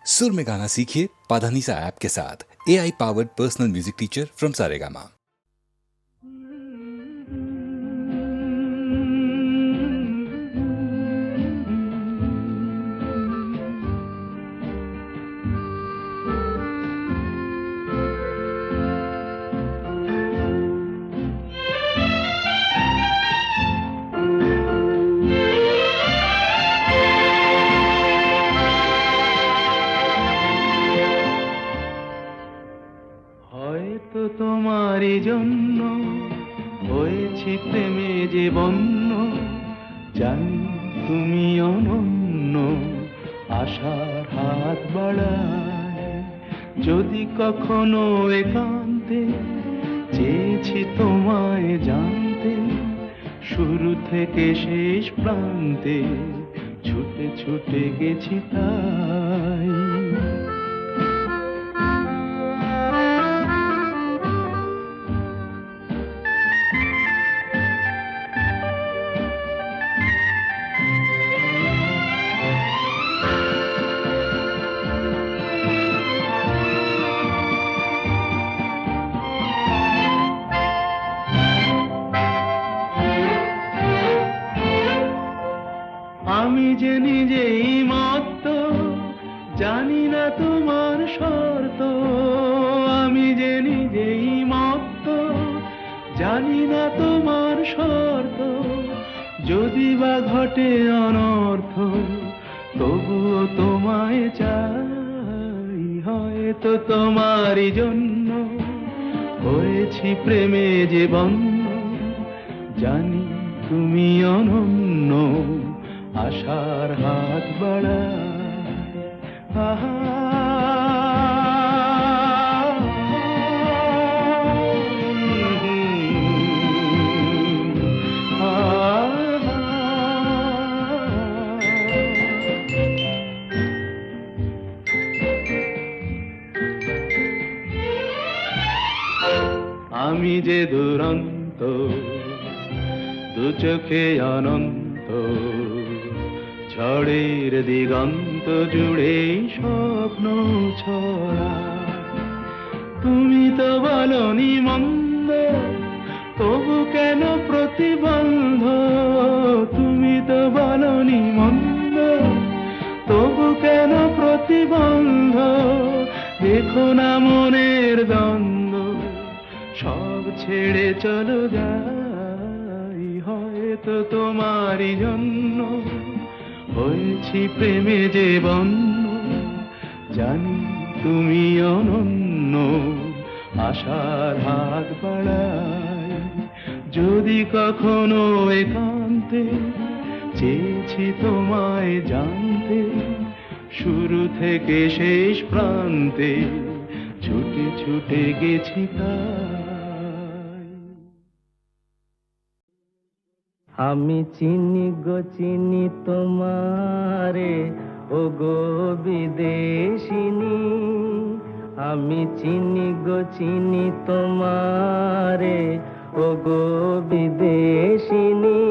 सुर में गाना सीखिए पाधानीसा ऐप के साथ। AI powered personal music teacher from Saregama. তোমারই জন্য হয়েছি প্রেমে যে বন্য, জানি তুমি অনন্য, আশার হাত বাড়ায়। যদি কখনো একান্তে চেয়েছি তোমায় জানতে, শুরু থেকে শেষ প্রান্তে ছুটে ছুটে গেছি তাই। আমি যে নিজেই মত্ত, জানি না তোমার শর্ত। আমি যে নিজেই মত্ত, জানি না তোমার শর্ত। যদি বা ঘটে অনর্থ, তবুও তোমায় চাই। হয়তো তোমারই জন্য হয়েছি প্রেমে যে বন্য, জানি তুমি অনন্য, আশার হাত বাড়ায়। আহা আমি যে দুরন্ত, দু চোখে অনন্ত, ঝড়ের দিগন্ত জুড়ে স্বপ্ন ছড়া। তুমি তো বলনি মন্দ, তবু কেন প্রতিবন্ধ? তুমি তো বলনি মন্দ, তবু কেন প্রতিবন্ধ? দেখো না মনের দ্বন্দ্ব, সব ছেড়ে চলো যাই। হয়তো তোমারই জন্য হয়েছি প্রেমে যে বন্য, জানি তুমি অনন্য, আশার হাত বাড়ায়। যদি কখনো একান্তে চেয়েছি তোমায় জানতে, শুরু থেকে শেষ প্রান্তে ছুটে ছুটে গেছি তাই। আমি চিনি গো চিনি তোমারে, ও গো বিদেশিনী। আমি চিনি গো চিনি তোমারে, ও গো বিদেশিনী।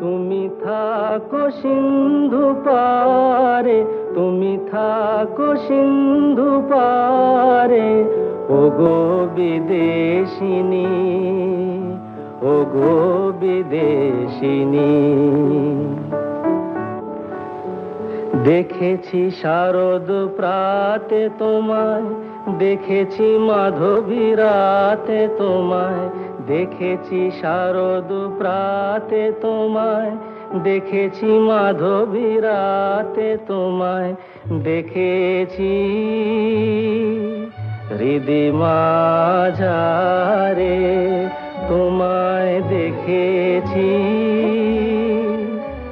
তুমি থাকো সিন্ধু পারে, তুমি থাকো সিন্ধু পারে, ও গো বিদেশিনী, ও গো বিদেশিনী। দেখেছি শারদ প্রাতে তোমায়, দেখেছি মাধবী রাতে তোমায়, দেখেছি শারদ প্রাতে তোমায়, দেখেছি মাধবী রাতে তোমায়, দেখেছি হৃদি মাঝারে তোমায়, দেখেছি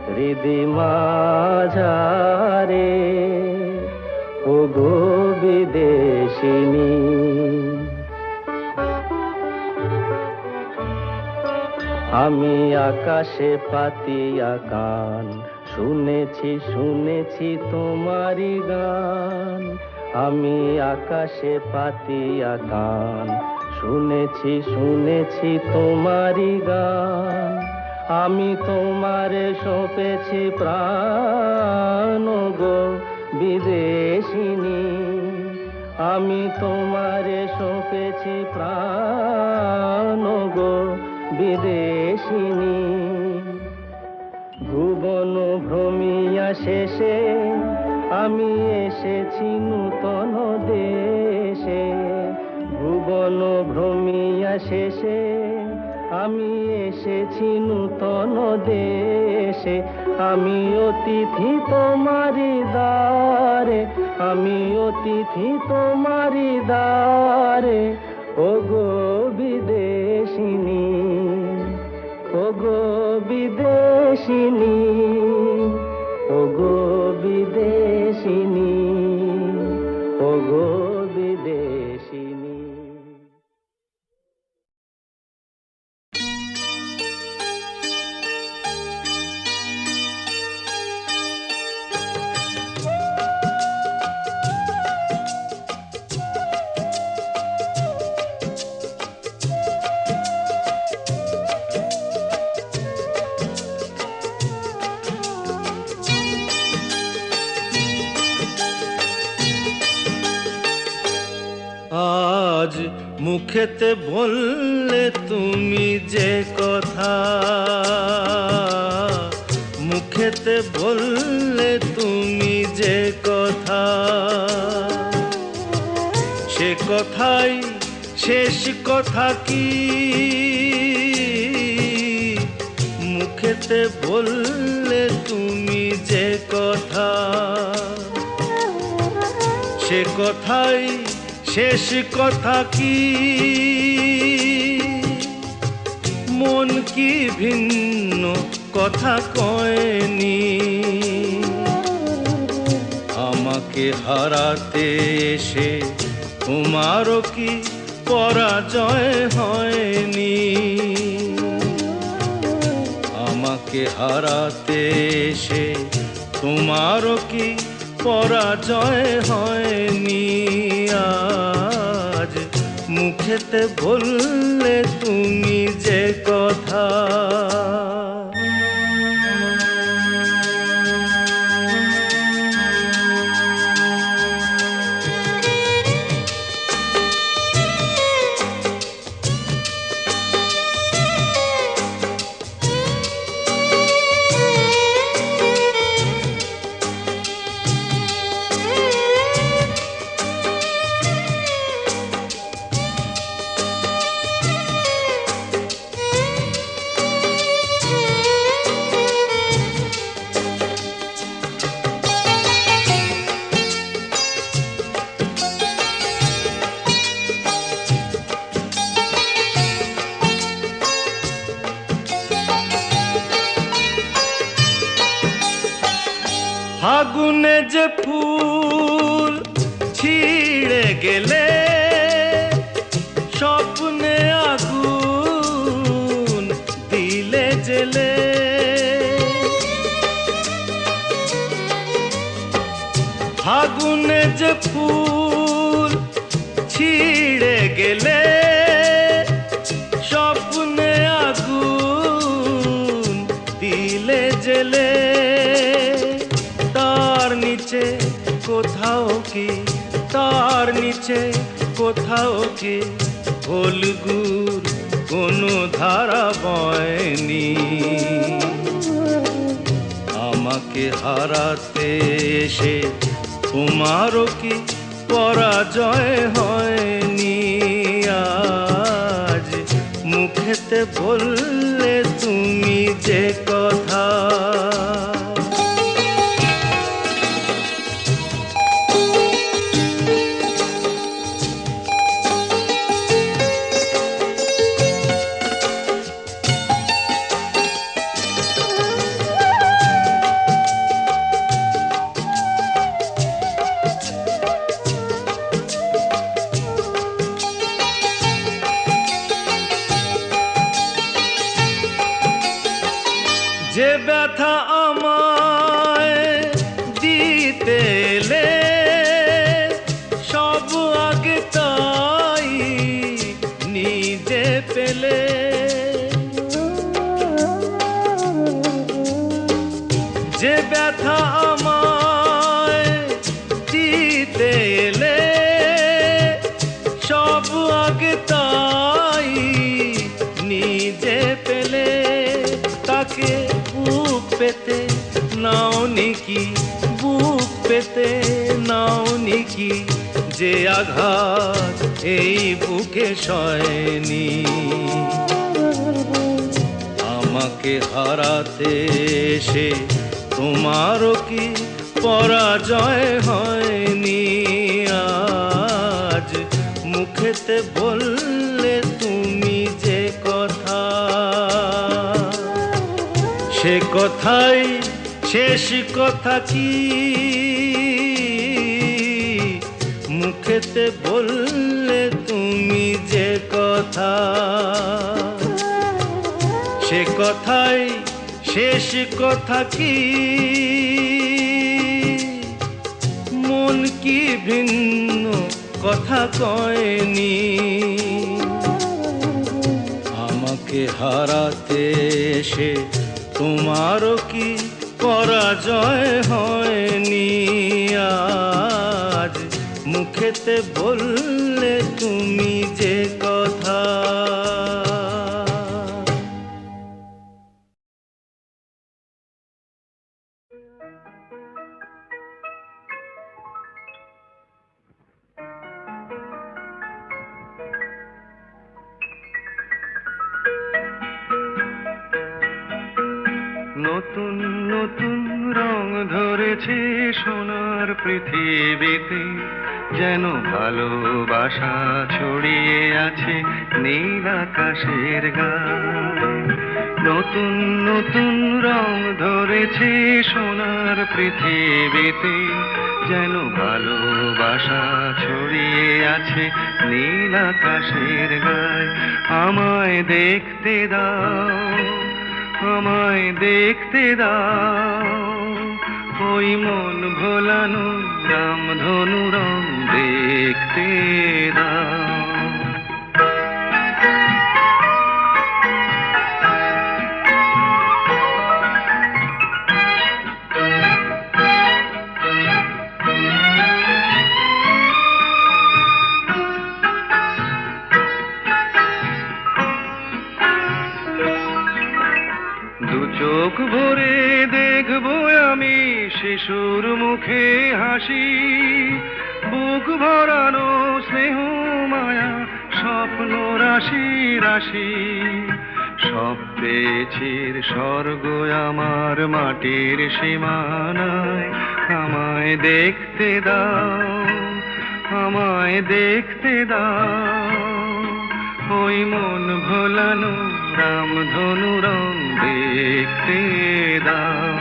হৃদি মাঝারে, ও গো বিদেশিনী। আমি আকাশে পাতিয়া কান, শুনেছি শুনেছি তোমারি গান। আমি আকাশে পাতিয়া কান, শুনেছি শুনেছি তোমারি গান। আমি তোমারে সঁপেছি প্রাণ গো বিদেশিনী, আমি তোমারে সঁপেছি প্রাণ গো বিদেশিনী। ভুবন ভ্রমিয়া শেষে আমি এসেছি নূতন দেশে। ভুবন ভ্রমিয়া শেষে আমি এসেছি নূতন দেশে। আমি অতিথি তোমারি দ্বারে, আমি অতিথি তোমারি দ্বারে, ওগো বিদেশিনী, ওগো বিদেশিনী, ওগো বিদেশিনী, ওগো বিদেশিনী। আজ মুখেতে বললে তুমি যে কথা, মুখেতে বললে তুমি যে কথা, সে কথাই শেষ কথা কি? মুখেতে বললে তুমি যে কথা, সে কথাই শেষ কথা কি? মন কি ভিন্ন কথা কয়নি? আমাকে হারাতে এসে তোমারও কি পরাজয় হয়নি? আমাকে হারাতে এসে তোমারও কি পরাজয় হয়নি? আজ মুখেতে বললে তুমি যে কথা, ফাগুনে যে ফুল ছিঁড়ে গেলে, স্বপ্নে আগুন দিলে জেলে। ফাগুনে যে ফুল ছিঁড়ে গেলে, স্বপ্নে আগুন দিলে জেলে। তার নিচে কোথাও কি, তার নিচে কোথাও কি ফলগুর কোনো ধারা বয়নি? আমাকে হারাতে এসে তোমারও কি পরাজয় হয়নি? আজ মুখেতে বললে তুমি যে কথা, যে নাওনি কি বুক পেতে নাওনি কি যে আঘাত এই বুকে সয়নি আমাকে হারাতে এসে তোমারও কি পরাজয় হয়নি আজ মুখেতে বললে তুমি যে কথা সে কথাই শেষ কথা কি মুখেতে বললে তুমি যে কথা সে কথাই শেষ কথা কি মন কি ভিন্ন কথা কয়নি আমাকে হারাতে এসে তোমারও কি পরাজয় হয়নি আজ মুখেতে বললে তুমি যে কথা নতুন নতুন রং ধরেছে সোনার পৃথিবীতে যেন ভালোবাসা ছড়িয়ে আছে নীল আকাশের গায়ে নতুন নতুন রং ধরেছে সোনার পৃথিবীতে যেন ভালোবাসা ছড়িয়ে আছে নীল আকাশের গায়ে আমায় দেখতে দাও আমায় দেখতে দাও ওই মন ভোলানো রামধনু রং দেখতে দাও চোখ ভরে দেখবো আমি শিশুর মুখে হাসি বুক ভরানো স্নেহ মায়া স্বপ্ন রাশি রাশি সব পেয়েছির স্বর্গ আমার মাটির সীমানায় আমায় দেখতে দাও আমায় দেখতে দাও ওই মন ভোলানো রামধনু রং দেখতে দাও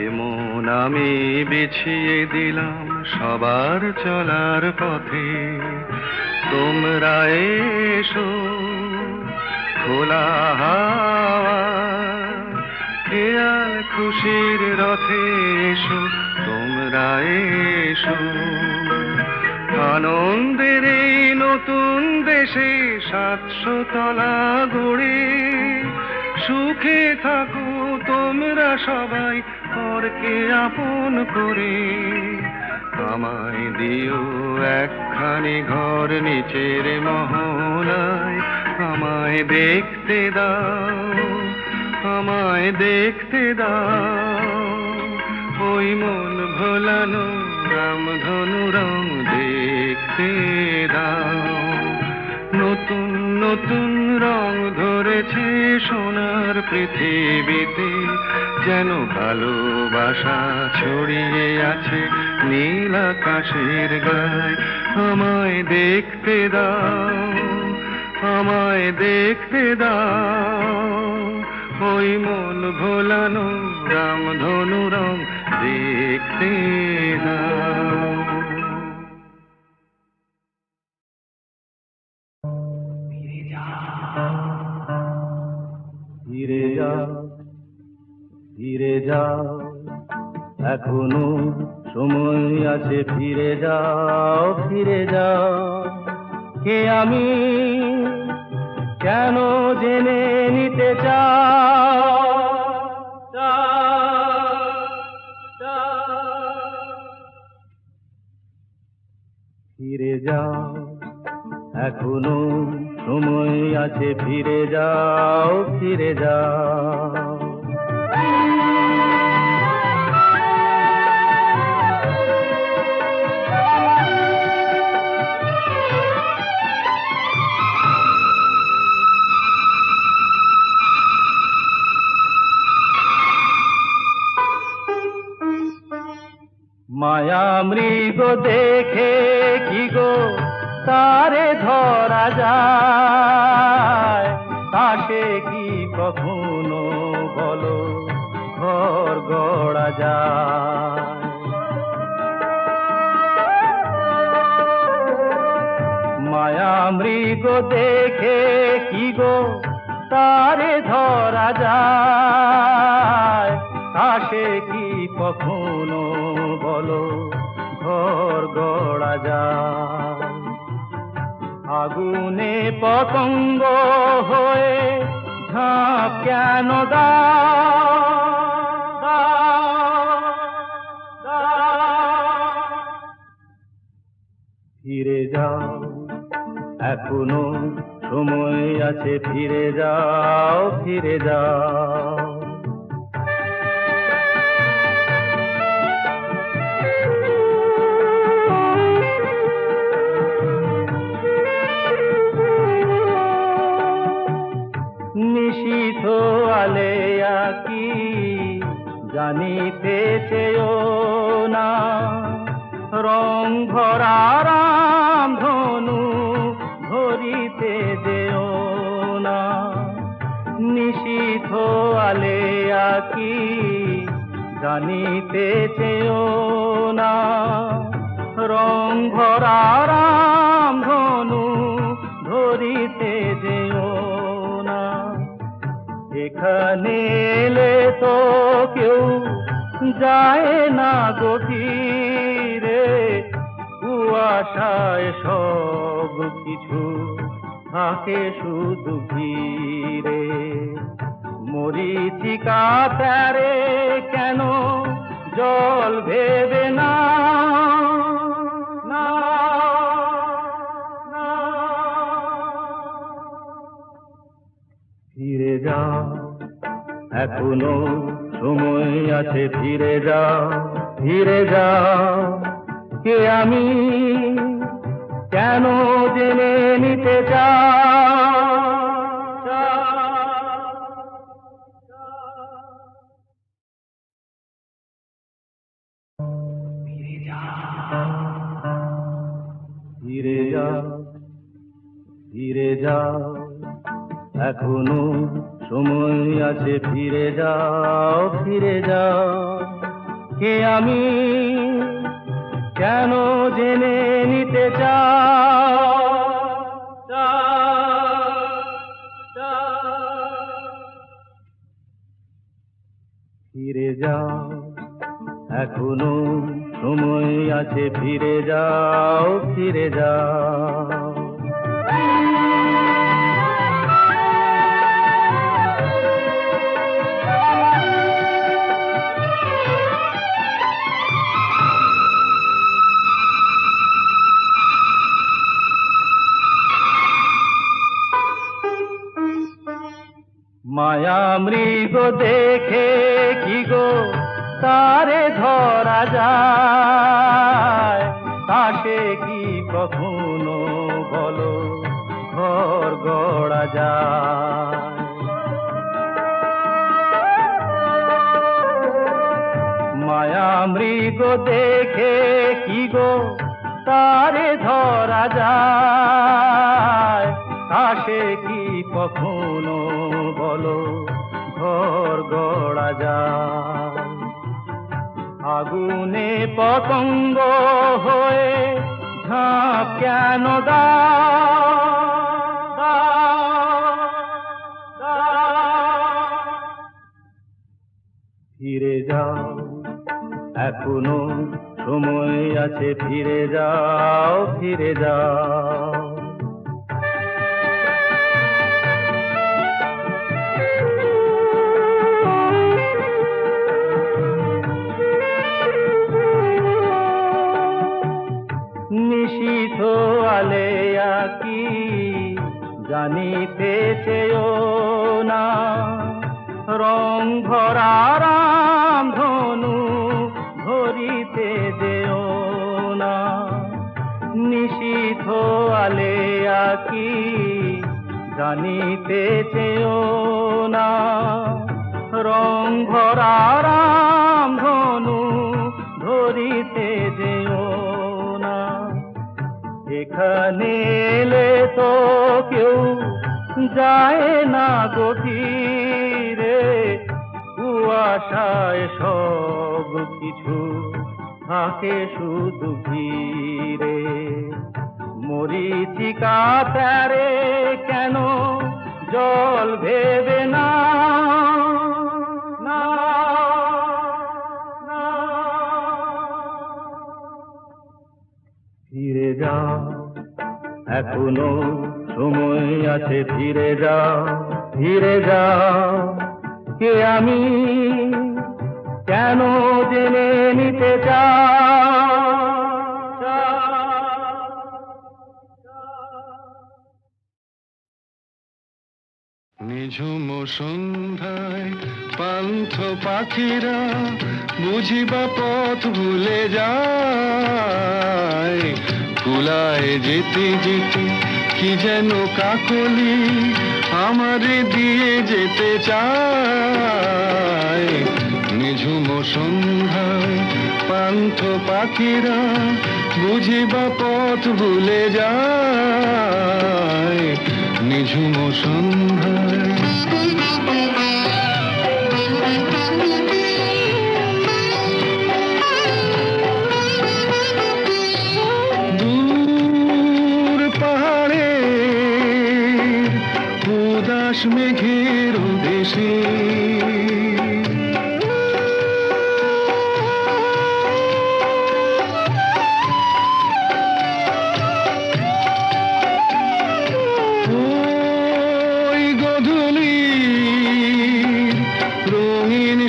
এমন আমি বিছিয়ে দিলাম সবার চলার পথে তোমরা এসো খোলা হাওয়া খেয়াল খুশির রথে এসো তোমরা এসো আনন্দের এই নতুন দেশে 700 তলা গড়ে সুখে থাকো তোমরা সবাই পরকে আপন করে আমায় দিও একখানি ঘর নিচের মহলায় আমায় দেখতে দাও আমায় দেখতে দাও ওই মন ভোলানো রামধনু রং দেখতে দাও নতুন নতুন রং ধরেছে সোনার পৃথিবীতে যেন ভালোবাসা ছড়িয়ে আছে নীল আকাশের গায়ে আমায় দেখতে দাও আমায় দেখতে দাও ওই মন ভোলানো রামধনু রং দেখতে দাও ফিরে যাও ফিরে যাও এখনো সময় আছে ফিরে যাও ফিরে যাও কে আমি কেন জেনে নিতে চাও ফিরে যাও, এখনো সময় আছে, ফিরে যাও, ফিরে যাও। মায়া মৃগ দেখে কি গো তারে ধরা যায়, তাকে কি কখনো বলো ঘর গড়া যায়? মায়া মৃগ দেখে কি গো তারে ধরা যায়, তাকে কি কখনো বলো ঘর গড়া যায়? আগুনে পতঙ্গ হয়ে ঝাঁপ কেন দাও, ফিরে যাও, এখনো সময় আছে, ফিরে যাও, ফিরে যাও। নিশীথ আলেয়া কি জানিতে চেয়েও না, রং ভরা রাম ধনু ধরিতে যেও না। নিশীথ আলেয়া কি জানিতে চেয়েও না, রং ভরা রাম ধনু ধরিতে যেও না। এখানে এলে তো কেউ যায় না গভীরে, কুয়াশায় সব কিছু থাকে শুধু ঘিরে। মরীচিকা প্যারে কেন জল ভেবে না, না, না। ফিরে যাও, এখনো সময় আছে, ফিরে যাও, ফিরে যাও। কে আমি কেন জেনে নিতে ফিরে যাও, ফিরে যাও, এখনো সময় আছে, ফিরে যাও, ফিরে যাও। কে আমি কেন জেনে নিতে ফিরে যাও, এখনো সময় আছে, ফিরে যাও, ফিরে যাও। মায়া মৃগ দেখে কি গো তারে ধরা যায়, তাকে কি কখনো বলো ঘর গড়া যায়? মায়া মৃগ দেখে কি গো তারে ধরা যায়, তাকে কি কখনো বলো ঘর গড়া যায়? আগুনে পতঙ্গ হয়ে ঝাঁপ কেন দাও, ফিরে যাও, এখনো সময় আছে, ফিরে যাও, ফিরে যাও। জানিতে চেয়েও না, রং ভরা রাম ধনু ধরিতে যেও না। নিশীথ আলে আকি জানিতে চেয়েও না, রং ভরা রাম ধনু ধরিতে যেও না। এখানে এলে তো কেউ যায় না গভীরে, কুয়াশায় সব কিছু থাকে শুধু ঘিরে। মরীচিকা তারে কেন জল ভেবে না, না, না। ফিরে যাও, এখনো সময় আছে, ফিরে যাও, ফিরে যাও। কে আমি কেন জেনে নিতে নিঝুম সন্ধ্যায় পান্থ পাখিরা বুঝিবা পথ ভুলে যায়। কুলায় যেতে যেতে কি যেন কাকলি আমারে দিয়ে যেতে চায়। নিঝুম সন্ধ্যায় পান্থ পাখিরা বুঝিবা পথ ভুলে যায়। নিঝুম সন্ধ্যায় দূর পাহাড়ে উদাস মেঘের দেশে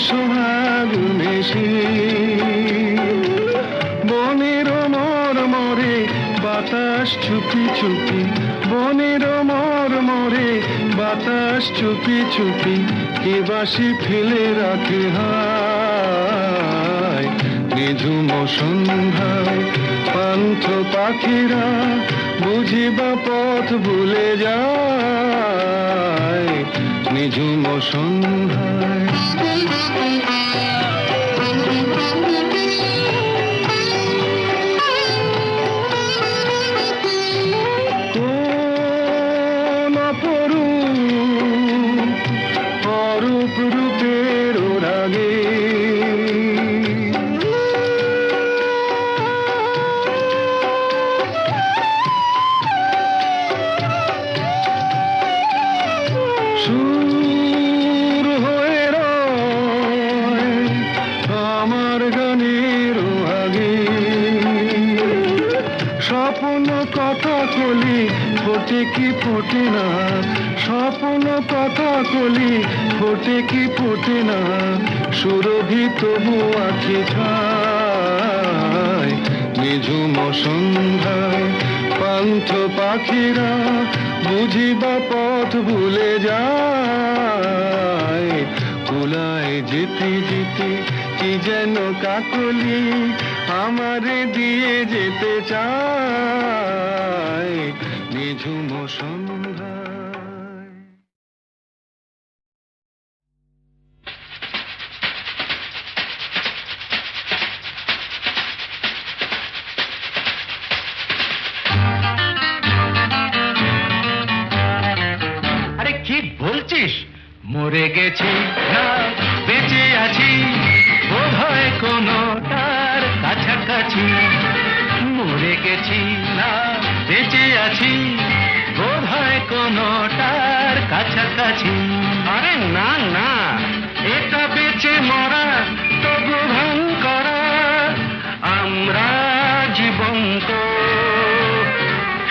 সোহাগ মেশে বনের মরমরে বাতাস চুপি চুপি, বনের মরমরে বাতাস চুপি চুপি কে বাসি ফেলে রাখে হায়। নিঝুম সন্ধ্যায় পান্থ পাখিরা বুঝিবা পথ ভুলে যায়। নিঝুম সন্ধ্যায় কোন অরূপ রূপের রাগে সুর হয়ে রয় আমার গানের আগে। স্বপ্ন কথা কলি ফোটে কি ফোটে না, স্বপ্ন কথা কলি ফোটে কি ফোটে না, সুরভি তবু আখি ছায়। নিঝুম সন্ধ্যায় পান্থ পাখিরা বুঝিবা পথ ভুলে যায়। কুলায় যেতে যেতে কি যেন কাকলি আমারে দিয়ে যেতে চায়। নিঝুম সন্ধ্যায় আরে কি বলছিস? মরে গেছি না বেঁচে আছি, বোধ হয় কোনোটার কাছাকাছি। মরে গেছি না বেঁচে আছি, বোধ হয় কোনোটার কাছাকাছি। আরে না না, এটা বেঁচে মরা তবু ভাঙ করা, আমরা জীবন্ত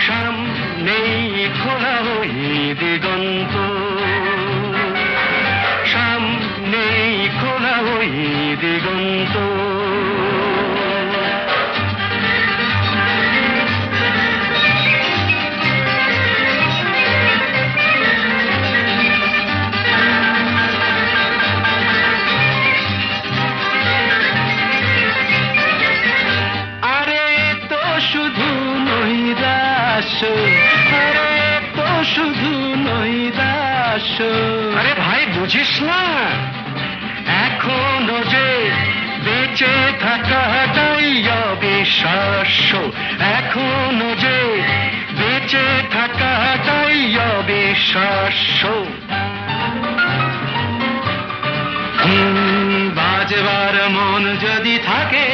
সামনেই খোলা ওই দিগন্ত, সামনেই খোলা ওই দিগন্ত। আরে তো শুধু নই দাস। আরে ভাই বুঝিস না, এখনো যে বেঁচে থাকাটাই অবিশ্বাস্য, এখনো যে বেঁচে থাকাটাই অবিশ্বাস্য। বাজবার মন যদি থাকে,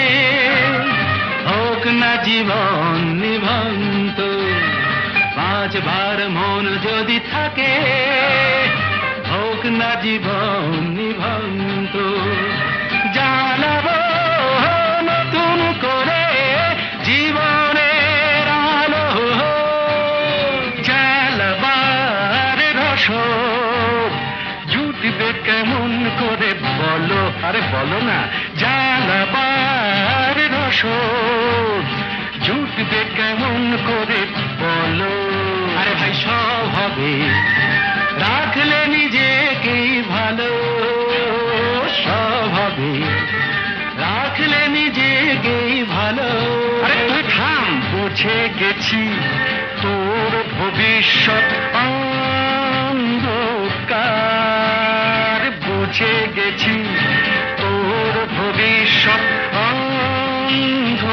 হোক না জীবন নিভন্ত। বাজবার মন যদি থাকে, হোক না জীবন নিভন্ত। জানাবো নতুন করে জীবনের আলো, জ্বালাবার রসদ জুটবে কেমন করে বলো, আরে বলো না, জ্বালাবার রসদ জুটবে কেমন করে বলো। আরে ভাই সব হবে, রাখলে নিজেকেই ভালো, সব হবে, রাখলে নিজেকেই ভালো। আরে তুই থাম, বুঝে গেছি তোর ভবিষ্যৎ অন্ধকার, বুঝে গেছি তোর ভবিষ্যৎ অন্ধকার।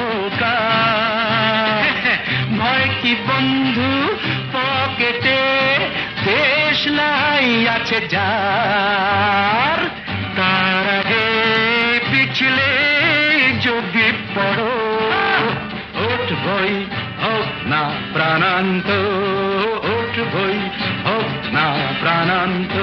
ভয় কি বন্ধু পকেটে, দেশ লাই আছে যার, তার আগে পিছলে যদি পড়ো, উঠবই হোক না প্রাণান্ত, উঠবই হোক না প্রাণান্ত।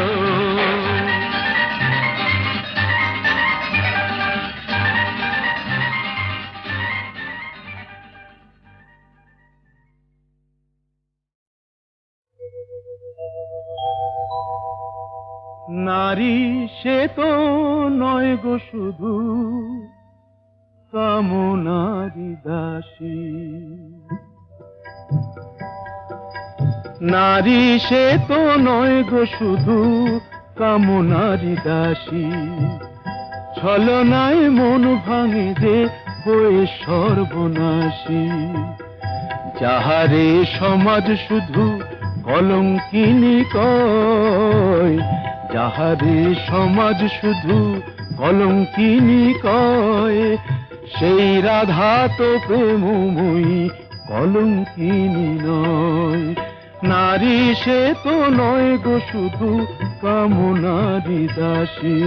নারী সে তো নয় গো শুধু কামনারি দাসী, নারী সে তো নয় গো শুধু কামনারি দাসী। ছলনায় মন ভাঙে যে হয়ে সর্বনাশী, যাহারে সমাজ শুধু কলঙ্কিনী কয়, যাহারে সমাজ শুধু কলঙ্কিনী কয়, সেই রাধা তো প্রেমময়ী কলঙ্কিনী নয়। নারী সে তো নয় গো শুধু কামনারি দাসী।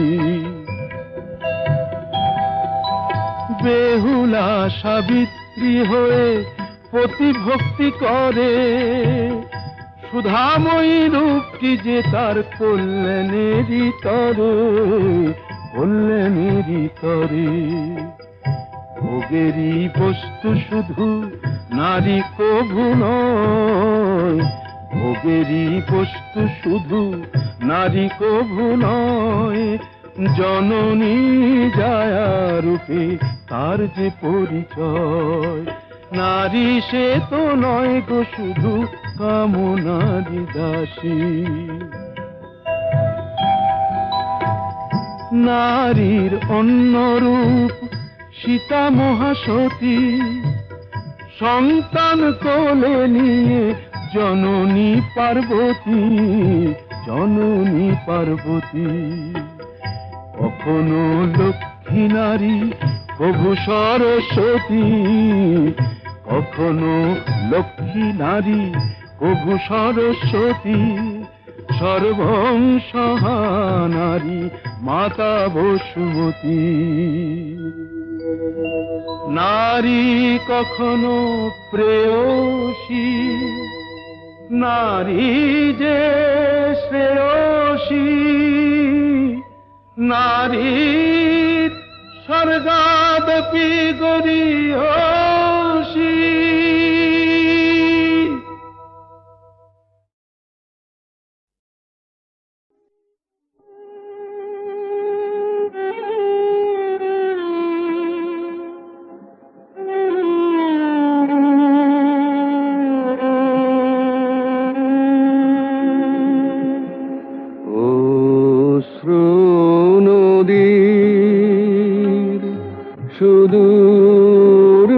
বেহুলা সাবিত্রী হয়ে প্রতিভক্তি করে, সুধাময়ী রূপটি যে তার কল্যাণেরই তরে, কল্যাণেরই তরে। ভোগেরই বস্তু শুধু নারী কভু নয়, ভোগেরই বস্তু শুধু নারী কভু নয়। জননী জায়া রূপে তার যে পরিচয়, নারী সে তো নয় গো শুধু কামনারি দাসী। নারীর অন্য রূপ সীতা মহাসতী, সন্তান কোলে নিয়ে জননী পার্বতী, জননী পার্বতী। কখনো লক্ষ্মী নারী প্রভু সরস্বতী, কখনো লক্ষ্মী নারী প্রভু সরস্বতী। সর্বং সহা নারী মাতা বসুমতী। নারী কখনো প্রেয়সী, নারী যে শ্রেয়সী। নারীর স্বর্গাদপি গরীয়সী। সুদূর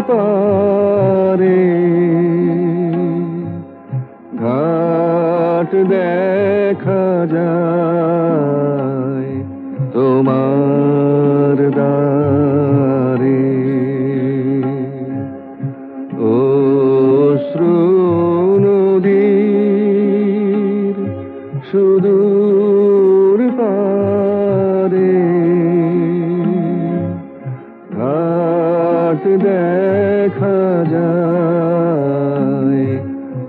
দেখা যায়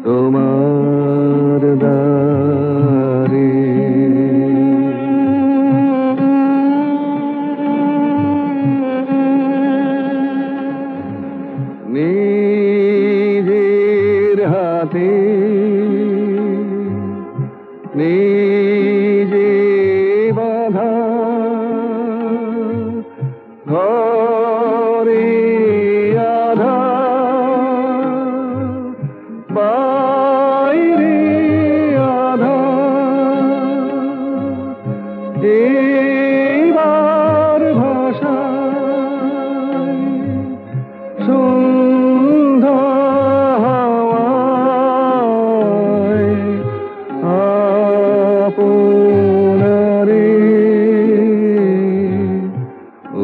তোমার দ্বারে। নিজের হাতে নিজে বাধা ঘরে আধা বাইরে আধা এবার ভাষা সন্ধ্যা হাওয়ায় আপনারে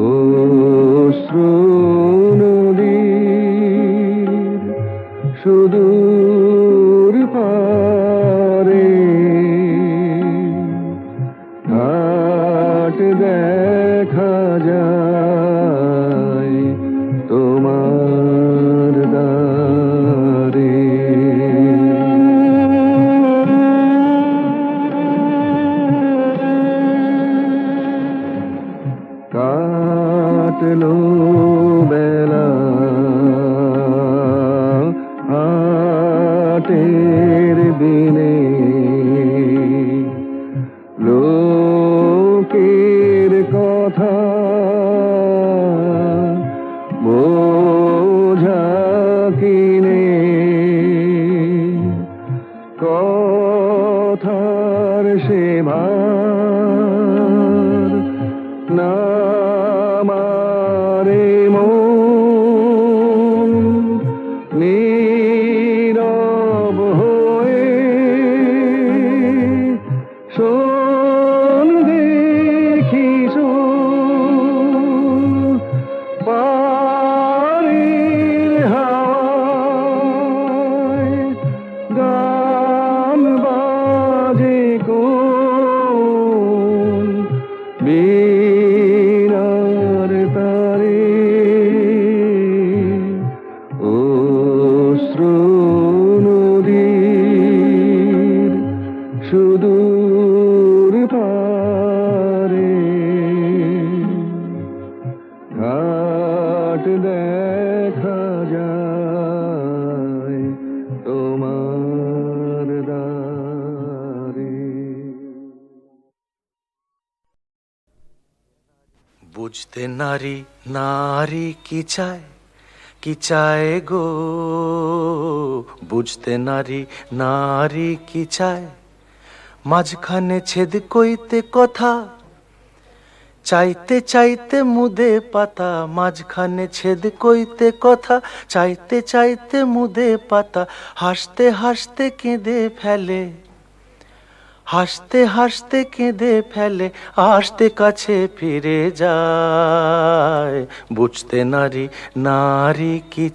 অশ্রু নদীর সুদূর পারে ঘাট দেখা যায় তোমার দ্বারে। কাটলো বেলা হাটের দিনে লোকের কথা বোঝা কিনে কথার সে ভার না মারে মন নীরব হয়ে শোন দেখি পারির হাওয়ায় গান বাজে কোন বীণার তারে অশ্রু নদীর সুদূর পারে ঘাট দেখা যায় তোমার দ্বারে। বুঝতে নারী নারী কি চায় গো, বুঝতে নারী নারী কি চায়, মাঝখানে ছেদ কইতে কথা, চাইতে চাইতে মুদে পাতা, মাঝখানে ছেদ কইতে কথা, চাইতে চাইতে মুদে পাতা, হাসতে হাসতে কেঁদে ফেলে, হাসতে হাসতে কেঁদে ফেলে, আসতে কাছে ফিরে যায়। বুঝতে নারী নারী কি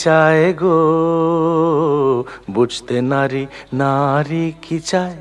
চায় গো, বুঝতে নারী নারী কি চায়।